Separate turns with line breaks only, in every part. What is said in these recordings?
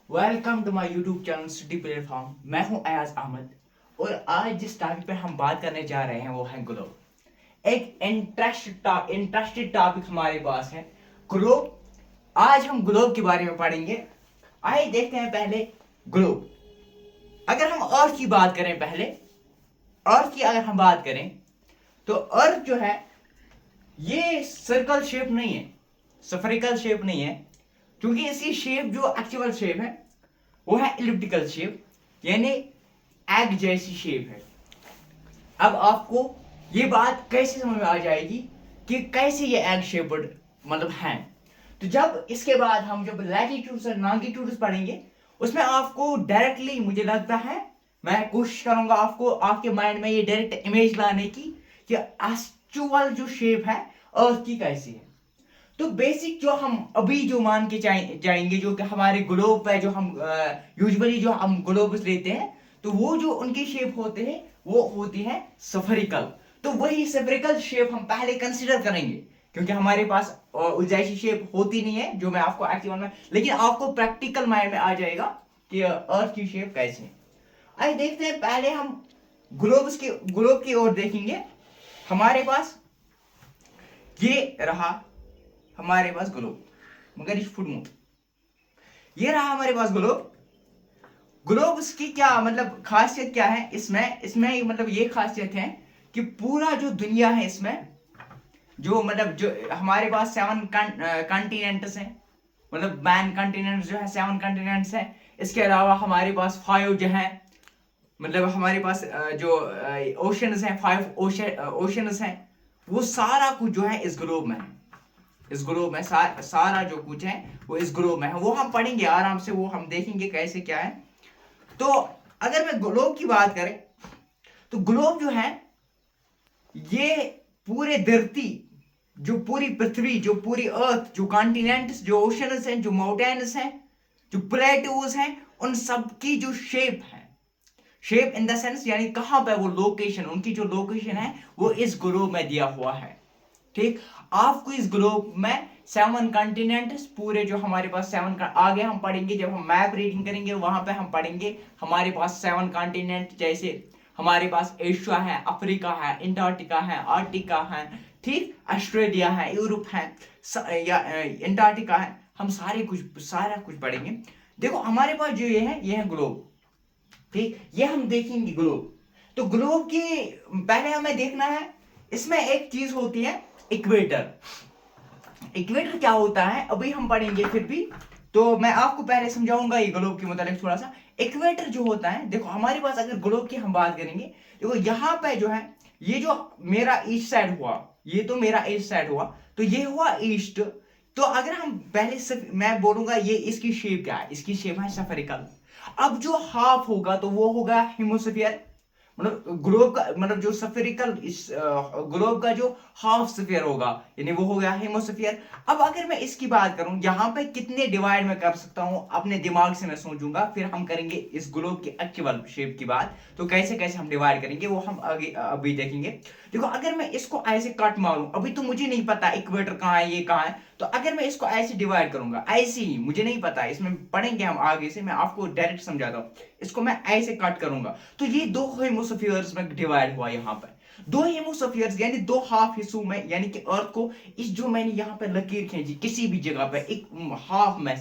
Welcome to my YouTube channel city platform. मैं हूं अयाज अहमद और आज जिस टॉपिक पे हम बात करने जा रहे हैं वो है ग्लोब। एक इंटरेस्टेड टॉपिक हमारे पास है ग्लोब। आज हम ग्लोब के बारे में पढ़ेंगे। आइए देखते हैं पहले ग्लोब। अगर हम अर्थ की बात करें, पहले अर्थ की अगर हम बात करें तो अर्थ जो है ये सर्कल शेप नहीं है, स्फेरिकल शेप नहीं है, क्योंकि इसकी शेप जो एक्चुअल शेप है वो है इलिप्टिकल शेप, यानी एग जैसी शेप है। अब आपको ये बात कैसे समझ में आ जाएगी कि कैसे ये एग शेप्ड मतलब है। तो जब इसके बाद हम जब लैटिट्यूड्स और लॉन्गिट्यूड्स पढ़ेंगे उसमें आपको डायरेक्टली, मुझे लगता है, मैं कोशिश करूंगा आपको आपके माइंड में ये डायरेक्ट इमेज लाने की कि एक्चुअल जो शेप है अर्थ की कैसी है। तो बेसिक जो हम अभी जो मान के जाएंगे, जो कि हमारे ग्लोब है, जो हम यूजुअली जो हम ग्लोब्स लेते हैं, तो वो जो उनकी शेप होते हैं वो होती है स्फेरिकल। तो वही स्फेरिकल शेप हम पहले कंसीडर करेंगे, क्योंकि हमारे पास उस जैसी शेप होती नहीं है जो मैं आपको एक्चुअल में, लेकिन आपको प्रैक्टिकल माइंड में आ जाएगा कि अर्थ की शेप कैसी है। आइए देखते हैं, पहले हम ग्लोब की ओर देखेंगे। हमारे पास ये रहा हमारे पास ग्लोब, मगर इस फुट मूव ये रहा हमारे पास ग्लोब। ग्लोब की क्या मतलब खासियत क्या है इसमें मतलब ये खासियत है कि पूरा जो दुनिया है इसमें जो मतलब जो हमारे पास 7 कॉन्टिनेंट्स हैं, मतलब मैन कॉन्टिनेंट जो है 7 कॉन्टिनेंट्स हैं। इसके अलावा हमारे पास 5 जो है, मतलब हमारे पास जो ओशंस हैं, 5 ओशंस हैं, वो सारा कुछ जो है इस ग्लोब में है। इस ग्लोब में सारा जो कुछ है वो इस ग्लोब में है। वो हम पढ़ेंगे आराम से, वो हम देखेंगे कैसे क्या है। तो अगर मैं ग्लोब की बात करें तो ग्लोब जो है ये पूरे धरती, जो पूरी पृथ्वी, जो पूरी अर्थ, जो कॉन्टिनेंट्स, जो ओशंस हैं, जो माउंटेन्स हैं, जो प्लेटूज हैं, उन सब की जो शेप है, शेप इन द सेंस यानी कहां पे वो लोकेशन, उनकी जो लोकेशन है वो इस ग्लोब में दिया हुआ है। ठीक, आपको इस ग्लोब में 7 कॉन्टिनेंट्स पूरे जो हमारे पास 7 आगे हम पढ़ेंगे, जब हम मैप रीडिंग करेंगे वहां पे हम पढ़ेंगे हमारे पास 7 कॉन्टिनेंट। जैसे हमारे पास एशिया है, अफ्रीका है, अंटार्कटिका है, आर्टिका है, ठीक, ऑस्ट्रेलिया है, यूरोप है, या अंटार्कटिका है। हम सारा कुछ पढ़ेंगे। देखो हमारे पास जो ये है ग्लोब। ठीक, ये हम देखेंगे ग्लोब। तो ग्लोब की पहले हमें देखना है, इसमें एक चीज होती है इक्वेटर। इक्वेटर क्या होता है अभी हम पढ़ेंगे, फिर भी तो मैं आपको पहले समझाऊंगा ये ग्लोब के मतलब थोड़ा सा। इक्वेटर जो होता है, देखो हमारे पास अगर ग्लोब की हम बात करेंगे, देखो यहाँ पे जो है ये जो मेरा ईस्ट साइड हुआ, ये तो मेरा ईस्ट साइड हुआ, तो ये हुआ ईस्ट। तो अगर हम पहले सिर्फ मैं बोलूंगा ये इसकी शेप क्या है, इसकी शेप है स्फेरिकल। अब जो हाफ होगा तो वो होगा हेमोस्फीयर, मतलब ग्लोब का मतलब जो स्फेरिकल इस ग्लोब का जो हाफ स्फीयर होगा यानी वो हो गया हेमोस्फीयर। अब अगर मैं इसकी बात करूं यहाँ पे कितने डिवाइड में कर सकता हूं, अपने दिमाग से मैं सोचूंगा, फिर हम करेंगे इस ग्लोब की एक्चुअल शेप की बात। तो कैसे कैसे हम डिवाइड करेंगे वो हम आगे अभी देखेंगे। देखो अगर मैं इसको ऐसे कट मारूं, अभी तो मुझे नहीं पता इक्वेटर कहाँ है, ये कहाँ है, तो अगर मैं इसको ऐसे डिवाइड करूंगा, ऐसे ही मुझे नहीं पता, इसमें पढ़ेंगे हम आगे से, मैं आपको डायरेक्ट समझाता हूँ। इसको मैं ऐसे कट करूंगा तो ये 2 हेमोस्फीयर्स में डिवाइड हुआ। यहाँ पर 2 हेमोस्फीयर्स यानी 2 हाफ हिस्सों में, यानी कि अर्थ को इस जो मैंने यहाँ पे लकीर खींची किसी भी जगह पे एक हाफ में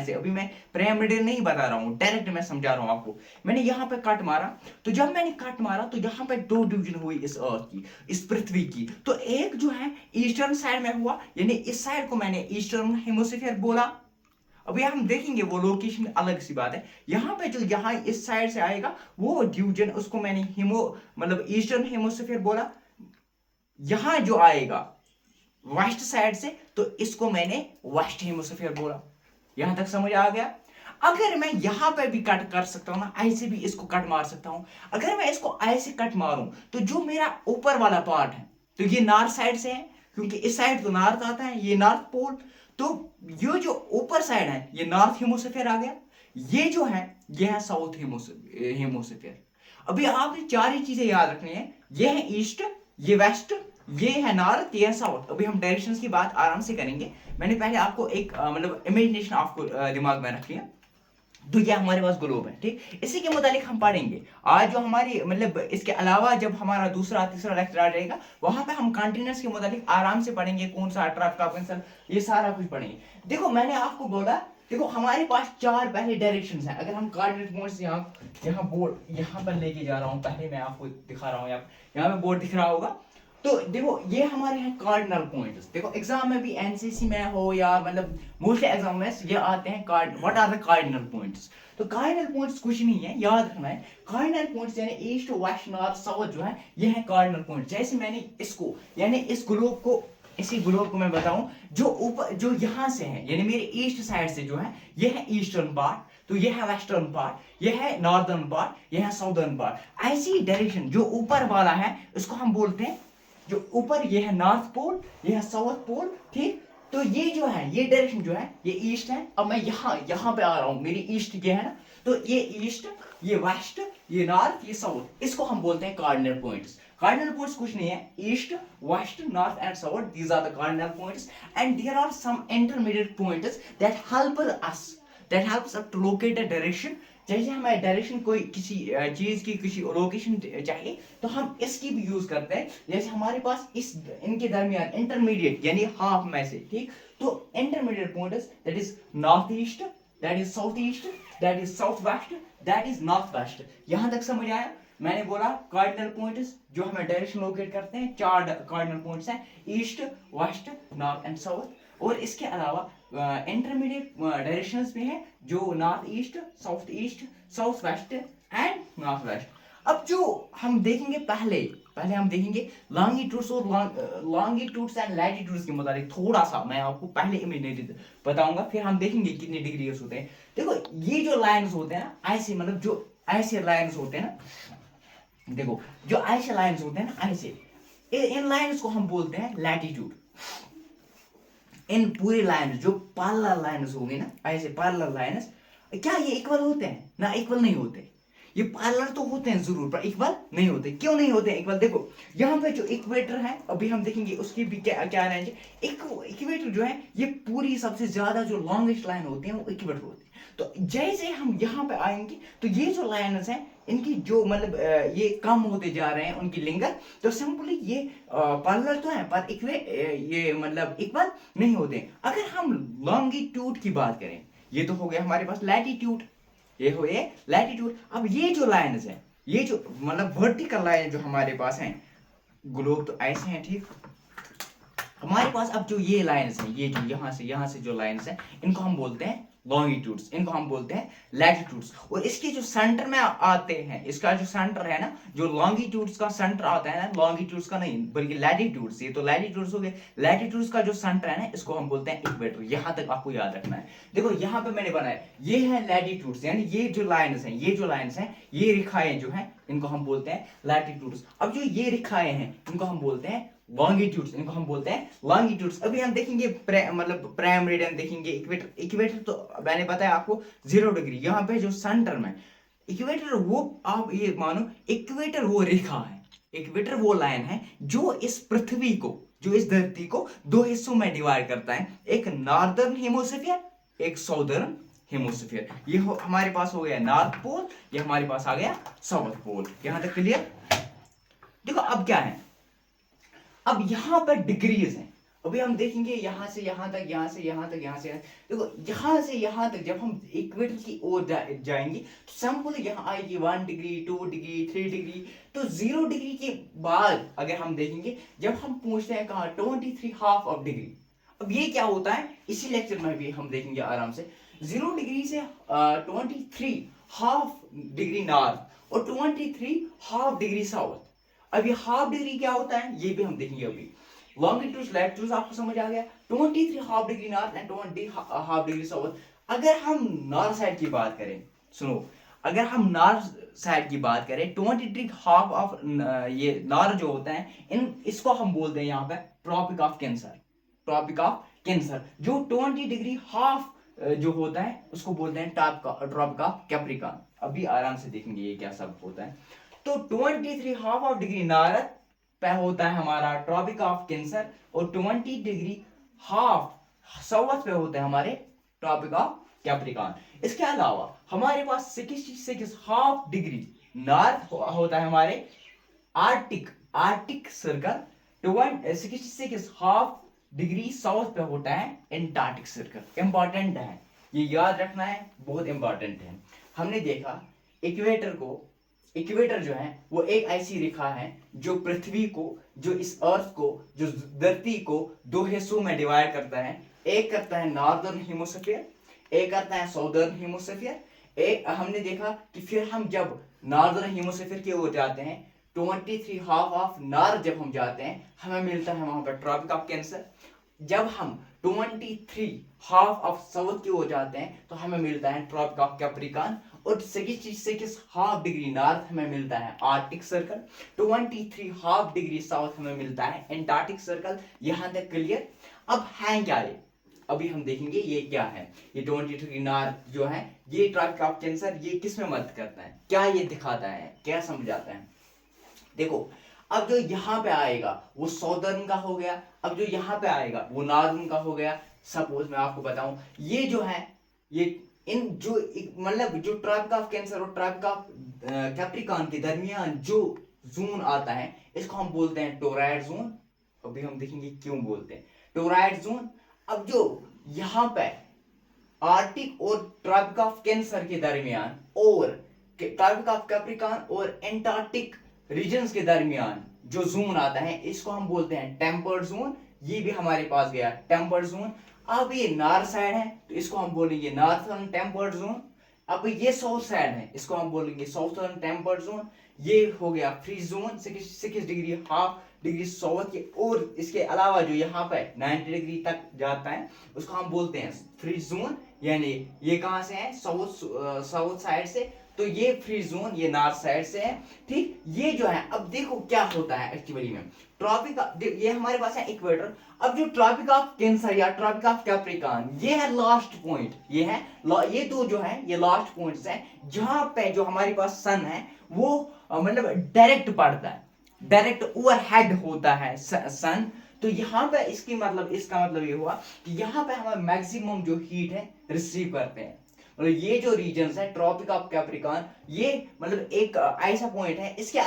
से अभी मैं पिरामिड नहीं बता रहा हूँ, डायरेक्ट मैं समझा रहा हूँ आपको। मैंने यहाँ पे कट मारा, तो जब मैंने कट मारा तो यहाँ पे 2 डिवीजन हुई इस अर्थ की, इस पृथ्वी की। तो एक जो है ईस्टर्न साइड में हुआ, यानी इस साइड को मैंने ईस्टर्न हेमोस्फीयर बोला। अभी हम देखेंगे वो लोकेशन अलग सी बात है। यहाँ पे जो यहाँ इस साइड से आएगा वो डिवीजन, उसको मैंने मतलब ईस्टर्न हेमोस्फीयर बोला। यहाँ जो आएगा वेस्ट साइड से तो इसको मैंने वेस्ट हेमोस्फीयर बोला। यहां तक समझ आ गया। अगर मैं यहां पे भी कट कर सकता हूं ना, ऐसे भी इसको कट मार सकता हूं। अगर मैं इसको ऐसे कट मारूं तो जो मेरा ऊपर वाला पार्ट है तो ये नॉर्थ साइड से है, क्योंकि इस साइड तो नॉर्थ आता है, ये नॉर्थ पोल। तो ये जो ऊपर साइड है ये नॉर्थ हेमोस्फीयर आ गया, ये जो है ये है साउथ हेमोस्फीयर। अभी आपने 4 ही चीजें याद रखनी है, ये है ईस्ट, ये वेस्ट, ये है नॉर्थ, ये है साउथ। अभी हम डायरेक्शंस की बात आराम से करेंगे। मैंने पहले आपको एक मतलब इमेजिनेशन आपको दिमाग में रखी है। तो ये हमारे पास ग्लोब है, ठीक। इसी के मुतालिक हम पढ़ेंगे आज जो हमारी मतलब इसके अलावा जब हमारा दूसरा तीसरा लेक्चर आ जाएगा वहां पे हम कॉन्टिनेंट्स के मुतालिक आराम से पढ़ेंगे, कौन सा ट्रफ का ये सारा कुछ पढ़ेंगे। देखो मैंने आपको बोला, देखो हमारे पास चार पहले डायरेक्शंस हैं। अगर हम कोऑर्डिनेट पॉइंट्स यहाँ बोर्ड यहाँ पर लेके जा रहा हूँ, पहले मैं आपको दिखा रहा हूँ, यहाँ पे बोर्ड दिख रहा होगा। तो देखो ये हमारे हैं कार्डिनल पॉइंट्स। देखो एग्जाम में भी एनसीसी में हो या मतलब मोस्टली एग्जाम में ये आते हैं, what are the cardinal points. तो कार्डिनल पॉइंट्स कुछ नहीं है, याद रखना है। कार्डिनल पॉइंट्स यानी ईस्ट वेस्ट नॉर्थ साउथ जो है ये है कार्डिनल पॉइंट। जैसे मैंने इसको यानी इस ग्लोब को, इसी ग्लोब को मैं बताऊं जो ऊपर जो यहाँ से है यानी मेरे ईस्ट साइड से जो है ये है ईस्टर्न पार्ट, तो ये है वेस्टर्न पार्ट, ये है नॉर्दर्न पार्ट, ये है साउदर्न पार्ट। ऐसी डायरेक्शन जो ऊपर वाला है इसको हम बोलते हैं, जो ऊपर ये है नॉर्थ पोल, ये है साउथ पोल, ठीक। तो ये जो है ये डायरेक्शन जो है ये ईस्ट है। अब मैं यहाँ पे आ रहा हूँ, मेरी ईस्ट ये है ना, तो ये ईस्ट, ये वेस्ट, ये नॉर्थ, ये साउथ, इसको हम बोलते हैं कार्डिनल पॉइंट्स। कार्डिनल पॉइंट्स कुछ नहीं है, east west north and south, these are the cardinal points and there are some intermediate points that help us to locate a direction. जैसे हमें डायरेक्शन कोई किसी चीज की किसी लोकेशन चाहिए तो हम इसकी भी यूज करते हैं। जैसे हमारे पास इस इनके दरमियान इंटरमीडिएट यानी हाफ में से, ठीक। तो intermediate point that is north east, that is south east, that is south west, that is north west. यहां तक समझ आया? मैंने बोला कार्डिनल पॉइंट्स जो हमें डायरेक्शन लोकेट करते हैं, चार कार्डिनल पॉइंट्स हैं, east west north and south. और इसके अलावा इंटरमीडिएट डायरेक्शंस भी हैं जो north east, south west and north west. अब जो हम देखेंगे पहले हम देखेंगे लॉन्गिट्यूड्स और लॉन्गिट्यूड्स एंड लैटिट्यूड्स के मुताबिक थोड़ा सा मैं आपको पहले इमेजिनरी बताऊंगा, फिर हम देखेंगे कितने डिग्रीज होते हैं। देखो ये जो लाइंस होते हैं ना ऐसे, मतलब जो ऐसे लाइंस होते हैं ना, देखो जो ऐसे लाइंस होते हैं ना ऐसे, इन लाइंस को हम बोलते हैं लैटिट्यूड। इन पूरी लाइन जो पैरेलल लाइन्स होंगी ना ऐसे पैरेलल लाइन्स, क्या ये इक्वल होते हैं? ना इक्वल नहीं होते। ये पैरेलल तो होते हैं जरूर पर इक्वल नहीं होते। क्यों नहीं होते इक्वल? देखो यहाँ पे जो इक्वेटर है अभी हम देखेंगे उसकी भी क्या रेंज है। इक्वेटर जो है ये पूरी सबसे ज्यादा जो लॉन्गेस्ट लाइन होती है वो इक्वेटर होती है। तो जैसे हम यहाँ पे आएंगे तो ये जो लाइन्स हैं इनकी जो मतलब ये कम होते जा रहे हैं उनकी लिंगर, तो सिंपली ये पैरेलल तो है पर ये मतलब इक्वल नहीं होते। अगर हम लॉन्गिट्यूड की बात करें, ये तो हो गया हमारे पास लैटिट्यूड, ये हो ये लैटिट्यूड। अब ये जो लाइन्स है, ये जो मतलब वर्टिकल लाइन जो हमारे पास हैं, ग्लोब तो ऐसे हैं, ठीक। हमारे पास अब जो ये लाइन्स हैं, ये जो यहाँ से जो लाइन्स हैं इनको हम बोलते हैं लॉन्गिट्यूड्स, इनको हम बोलते हैं लैटिट्यूड्स। और इसके जो सेंटर में आते हैं, इसका जो सेंटर है ना, जो लॉन्गिट्यूड्स का सेंटर आता है ना, लॉन्गिट्यूड्स का नहीं बल्कि लैटिट्यूड्स, ये तो लैटिट्यूड्स हो गए। लैटिट्यूड्स का जो सेंटर है ना इसको हम बोलते हैं इक्वेटर। यहां तक आपको याद रखना है। देखो यहाँ पे मैंने बनाया, ये है लैटिट्यूड्स यानी ये जो लाइन्स हैं, ये जो लाइन्स हैं, ये रेखाएं जो हैं इनको हम बोलते हैं लैटिट्यूड्स। अब जो ये रेखाएं हैं इनको हम बोलते हैं लॉन्गिट्यूड्स, इनको हम बोलते हैं लॉन्गिट्यूड्स। अभी हम देखेंगे मतलब प्राइम मेरिडियन देखेंगे, इक्वेटर तो मैंने बताया आपको 0 डिग्री। यहाँ पे जो सेंटर में इक्वेटर, वो आप ये मानो इक्वेटर वो रेखा है, इक्वेटर वो लाइन है जो इस पृथ्वी को, जो इस धरती को दो हिस्सों में डिवाइड करता है, एक नॉर्दर्न हेमोस्फीयर, एक साउदर्न हेमोस्फीयर। ये हमारे पास हो गया नॉर्थ पोल, ये हमारे पास आ गया साउथ पोल। यहां तक क्लियर? देखो अब क्या है, अब यहां पर डिग्रीज हैं। अभी हम देखेंगे यहां से यहां तक, यहां से यहां तक, यहां से देखो यहां से यहां तक जब हम इक्वेटर की ओर जाएंगे तो सिंपल यहां आएगी 1 डिग्री, 2 डिग्री, 3 डिग्री। तो 0 डिग्री के बाद अगर हम देखेंगे जब हम पूछते हैं कहा 23 हाफ ऑफ डिग्री। अब ये क्या होता है इसी लेक्चर में भी हम देखेंगे आराम से। 0 डिग्री से 23 हाफ डिग्री नॉर्थ और 23 हाफ डिग्री साउथ। अब ये हाफ डिग्री क्या होता है ये भी हम देखेंगे। अभी लॉन्गिट्यूड लैटिट्यूड आपको समझ आ गया, 23 half degree north and 20 half degree south. अगर हम नॉर्थ साइड की बात करें, सुनो, अगर हम नॉर्थ साइड की बात करें 23 हाफ ऑफ ये नॉर्थ जो होता है इसको हम बोलते हैं यहाँ पे tropic of cancer. Tropic of cancer जो 20 डिग्री हाफ जो होता है उसको बोलते हैं ट्रॉपिक ऑफ कैप्रिकॉर्न। अभी आराम से देखेंगे ये क्या सब होता है। तो 23 हाफ ऑफ डिग्री नॉर्थ पे होता है हमारा ट्रॉपिक ऑफ कैंसर और 20 डिग्री हाफ साउथ पे होता है हमारे ट्रॉपिक ऑफ कैप्रिकॉन। इसके अलावा हमारे पास 66 हाफ डिग्री नॉर्थ होता है हमारे Arctic circle, 66 half degree south पे होता है एंटार्क्टिक सर्कल। इंपॉर्टेंट है, ये याद रखना है, बहुत इंपॉर्टेंट है। हमने देखा इक्वेटर जो है वो एक ऐसी रेखा है जो पृथ्वी को, जो इस अर्थ को, जो धरती को दो हिस्सों में डिवाइड करता है। एक करता है नॉर्दर्न हेमिस्फीयर, एक करता है साउदर्न हेमिस्फीयर। एक हमने देखा कि फिर हम जब नॉर्दर्न हेमिस्फीयर की ओर जाते हैं, 23 हाफ ऑफ नॉर्थ जब हम जाते हैं, हमें मिलता है वहां पर ट्रॉपिक ऑफ कैंसर। जब हम 23 हाफ ऑफ साउथ की ओर जाते हैं तो हमें मिलता है ट्रॉपिक ऑफ कैप्रिकॉन। और 66 हाफ डिग्री नॉर्थ हमें मिलता है Arctic circle, 23 half degree south हमें मिलता है एंटार्क्टिक सर्कल। यहां तक क्लियर। अब है क्या ये, अभी हम देखेंगे ये क्या है। ये 23 नॉर्थ जो है, ये ट्रॉपिक ऑफ कैंसर, ये किस में मदद करता है, क्या ये दिखाता है, क्या समझाता है। देखो, अब जो यहाँ पे आएगा वो साउदर्न का हो गया, अब जो यहाँ पे आएगा वो नॉर्दर्न का हो गया। सपोज मैं आपको बताऊं, ये जो है, ये इन जो मतलब जो ट्रॉपिक ऑफ कैंसर और ट्रॉपिक ऑफ कैप्रिकॉन के दरमियान जो जोन आता है, इसको हम बोलते हैं टोराइड जोन। अभी हम देखेंगे क्यों बोलते हैं टोराइड जोन। अब जो यहाँ पे आर्टिक और ट्रॉपिक ऑफ कैंसर के दरमियान और ट्रॉपिक ऑफ कैप्रिकॉन और एंटार्क्टिक रीजन्स के दरमियान जो जोन आता है, इसको हम बोलते हैं टेम्पर्ड जोन। ये भी हमारे पास गया टेम्पर्ड जोन। अब ये नॉर्थ साइड है तो इसको हम बोलेंगे नॉर्थर्न टेम्पर्ड जोन। अब ये साउथ साइड है, इसको हम बोलेंगे साउथर्न टेम्पर्ड जोन। ये हो गया free zone, 66 degree half degree south के, और इसके अलावा जो यहाँ पे 90 डिग्री तक जाता है उसको हम बोलते हैं फ्री जोन। यानी ये कहाँ से है, साउथ साइड से, तो ये फ्री जोन ये नॉर्थ साइड से है। ठीक, ये जो है, अब देखो क्या होता है एक्चुअली में ट्रॉपिक, ये हमारे पास है इक्वेटर। अब जो ट्रॉपिक ऑफ कैंसर या ट्रॉपिक ऑफ कैप्रिकॉन, ये है लास्ट पॉइंट, ये है ये दो जो है ये लास्ट पॉइंट्स हैं जहां पे जो हमारे पास सन है वो मतलब डायरेक्ट पड़ता है, डायरेक्ट ओवरहेड होता है सन। तो यहाँ पे इसका मतलब ये हुआ कि यहाँ पे हम मैक्सिमम जो हीट है रिसीव करते हैं। मतलब ये जो रीजन्स है ट्रॉपिक ऑफ कैप्रिकॉन, ये मतलब एक ऐसा पॉइंट है। इसके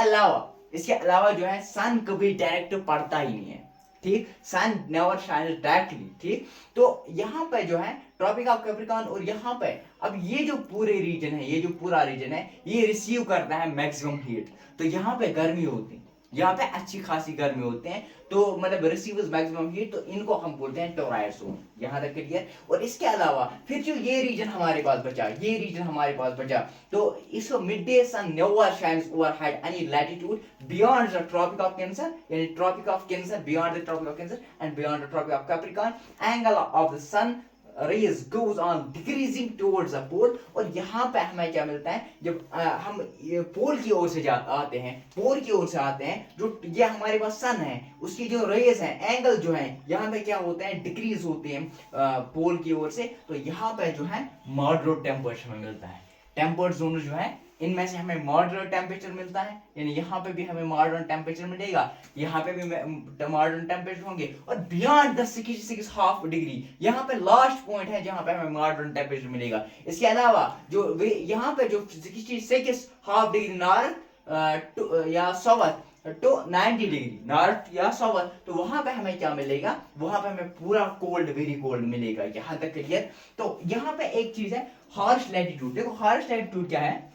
अलावा जो है सन कभी डायरेक्ट पड़ता ही नहीं है। ठीक, सन नेवर शाइन्स डायरेक्टली। ठीक, तो यहाँ पे जो है ट्रॉपिक ऑफ कैप्रिकॉन, और यहाँ पे अब ये जो पूरे रीजन है, ये जो पूरा रीजन है, ये रिसीव करता है मैक्सिमम हीट। तो यहाँ पे गर्मी होती है, यहाँ पे अच्छी खासी गर्मी होते हैं, तो मतलब रिसीवर्स मैक्सिमम हीट, तो इनको हम बोलते हैं टोराइड जोन। यहाँ तक क्लियर। और इसके अलावा फिर जो ये रीजन हमारे पास बचा, तो इसको mid day sun never shines overhead any latitude beyond the Tropic of Cancer, यानी Tropic of Cancer, beyond the Tropic of Cancer and beyond the Tropic of Capricorn, angle of the sun rays goes on decreasing towards the pole। और यहाँ पे हमें क्या मिलता है, जब हम पोल की ओर से आते हैं, जो ये हमारे पास सन है उसकी जो रेज है, एंगल जो है यहाँ पे क्या होते हैं, डिक्रीज होते हैं पोल की ओर से। तो यहाँ पे जो है मॉडरेट टेम्परेचर हमें मिलता है। टेम्पर्ड जोन जो है इनमें से हमें मॉडरेट टेम्परेचर मिलता है, यानी यहाँ पे भी हमें मॉडरेट टेम्परेचर मिलेगा, यहाँ पे भी मॉडरेट टेम्परेचर होंगे। और बियॉन्ड द 66 हाफ डिग्री, यहाँ पे लास्ट पॉइंट है जहाँ पे हमें मॉडरेट टेम्परेचर मिलेगा। इसके अलावा जो यहाँ पे जो 66 हाफ डिग्री नॉर्थ या साउथ टू 90 डिग्री नॉर्थ या साउथ, तो वहां पे हमें क्या मिलेगा, वहां पे हमें पूरा कोल्ड, वेरी कोल्ड मिलेगा। यहाँ तक क्लियर। तो यहाँ पे एक चीज है हार्श लैटिट्यूड। देखो हार्श लैटिट्यूड क्या है,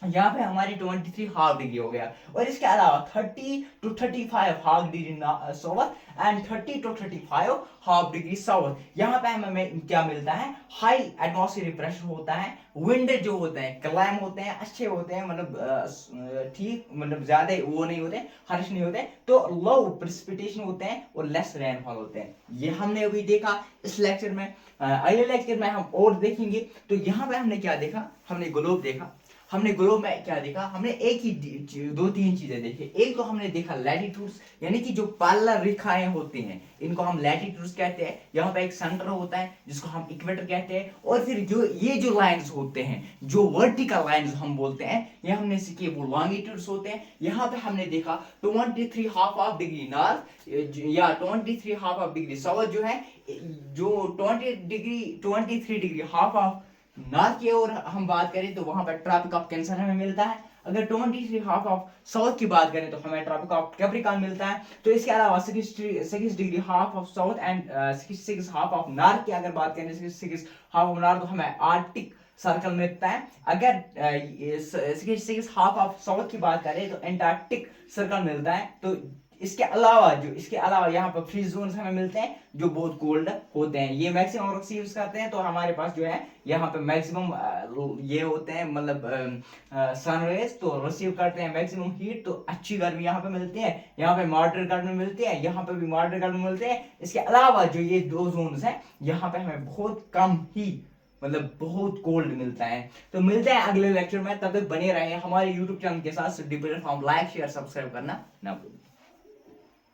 यहाँ पे हमारी 23 हाफ डिग्री हो गया, और इसके अलावा 30 to 35 half degree south and 30 to 35 half degree south. यहाँ पे हमें क्या मिलता है, हाई एटमॉस्फेरिक प्रेशर होता है, विंड जो होते हैं क्लाइम होते हैं, अच्छे होते हैं, मतलब ठीक, मतलब ज्यादा वो नहीं होते, हार्श नहीं होते, तो लो प्रेसिपिटेशन होते हैं और लेस रेनफॉल होते हैं। ये हमने अभी देखा इस लेक्चर में। अगले लेक्चर में हम और देखेंगे। तो यहाँ पे हमने क्या देखा, हमने ग्लोब देखा। हमने ग्लोब में क्या देखा, हमने एक ही दो तीन चीजें देखी। एक तो हमने देखा लैटिट्यूड्स, यानी कि जो पालर रेखाएं होती हैं इनको हम लैटिट्यूड्स कहते हैं। यहाँ पे एक सेंटर होता है जिसको हम इक्वेटर कहते हैं। और फिर जो ये जो लाइंस होते हैं, जो वर्टिकल लाइंस हम बोलते हैं, ये हमने सीखे वो लॉन्गिट्यूड्स होते हैं। यहाँ पे हमने देखा 23 हाफ ऑफ डिग्री नॉर्थ या 23 हाफ ऑफ डिग्री साउथ जो है, जो 23 डिग्री हाफ ऑफ नॉर्थ की ओर हम बात करें तो वहां पर ट्रॉपिक ऑफ कैंसर हमें मिलता है। अगर 23 हाफ ऑफ साउथ की बात करें तो हमें ट्रॉपिक ऑफ कैप्रिकॉर्न मिलता है। तो इसके अलावा 6 degree half of south and 66 half of north की अगर बात करें 66 हाफ ऑफ नॉर्थ तो हमें आर्कटिक सर्कल मिलता है। अगर 66 हाफ ऑफ साउथ की बात करें तो एंटार्क्टिक सर्कल मिलता है। तो इसके अलावा यहाँ पर फ्री जोन्स हमें मिलते हैं जो बहुत कोल्ड होते हैं। ये मैक्सिमम रिसीव करते हैं तो हमारे पास जो है यहाँ पे मैक्सिमम ये होते हैं मतलब सनरेज तो रिसीव करते हैं मैक्सिमम हीट। तो अच्छी गर्मी यहाँ पे मिलती है। यहाँ पे मॉडरेट गर्मी मिलती है, यहाँ पे भी मॉडरेट गर्मी मिलते हैं। इसके अलावा जो ये दो जोन्स हैं यहाँ पे हमें बहुत कम ही मतलब बहुत कोल्ड मिलता है। तो मिलते हैं अगले लेक्चर में, तब तक बने रहे हमारे यूट्यूब चैनल के साथ। Different form like share subscribe करना ना भूलें।